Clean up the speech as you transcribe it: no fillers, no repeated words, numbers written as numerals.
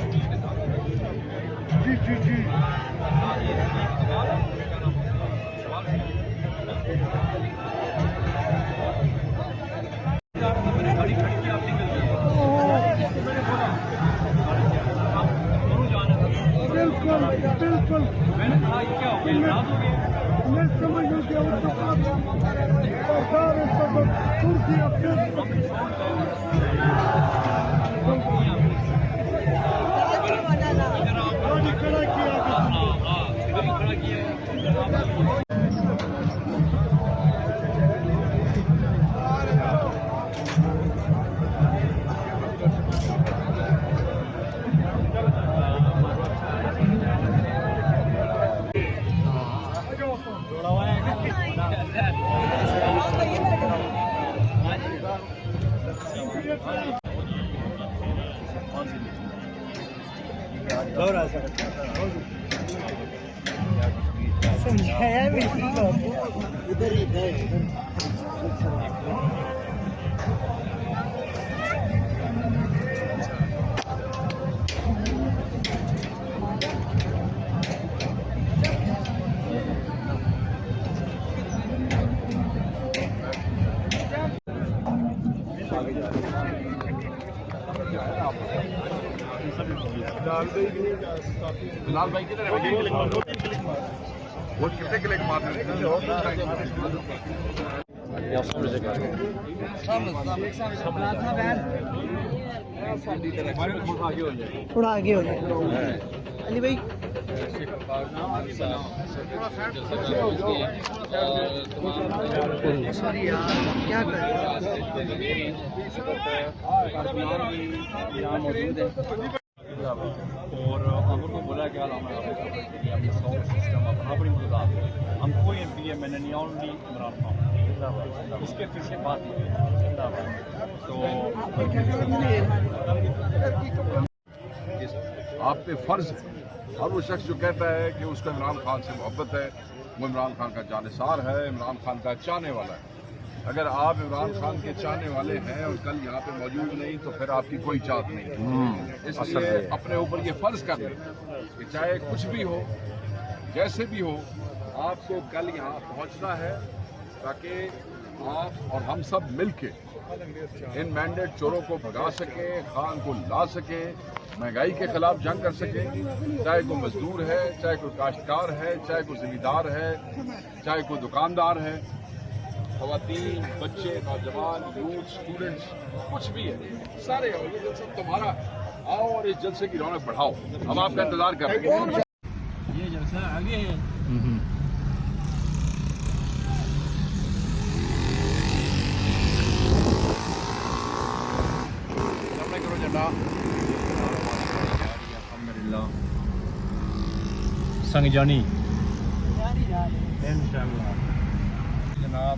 जी जी जी बिल्कुल बिल्कुल मैंने कहा क्या हो गया मैं समझ गया सरकार इस वक्त तुर्की अपने खड़ा किया समझाया भी इधर ही गए लाल भाई किधर है? वो कितने क्लिक मारने थोड़ा आगे हो जाए अली भाई सॉरी यार क्या कर और अमर को बोला क्या अपना साउंड सिस्टम अपना बड़ी मदद हम कोई M P M N only Imran Khan इसके पीछे बात नहीं तो आप पे फर्ज है। और वो शख्स जो कहता है कि उसको इमरान खान से मोहब्बत है, वो इमरान खान का जानिसार है, इमरान खान का चाहने वाला है। अगर आप इमरान खान के चाहने वाले हैं और कल यहाँ पे मौजूद नहीं तो फिर आपकी कोई चाहत नहीं। इसलिए अपने ऊपर ये फर्ज कर लें कि चाहे कुछ भी हो, जैसे भी हो, आपको कल यहाँ पहुँचना है ताकि आप और हम सब मिलके इन मैंडेट चोरों को भगा सके, खान को ला सके, महंगाई के खिलाफ जंग कर सके। चाहे कोई मजदूर है, चाहे कोई काश्तकार है, चाहे कोई जिम्मेदार है, चाहे कोई दुकानदार है, ख़वातीन, बच्चे, नौजवान, यूथ, स्टूडेंट्स, कुछ भी है, सारे आओ। ये जलसा तुम्हारा, आओ और इस जलसे की रौनक बढ़ाओ। हम आपका इंतजार कर रहे हैं। ये जलसा आगे है। अल्हम्दुलिल्लाह संग जानी इंशाअल्लाह जनाब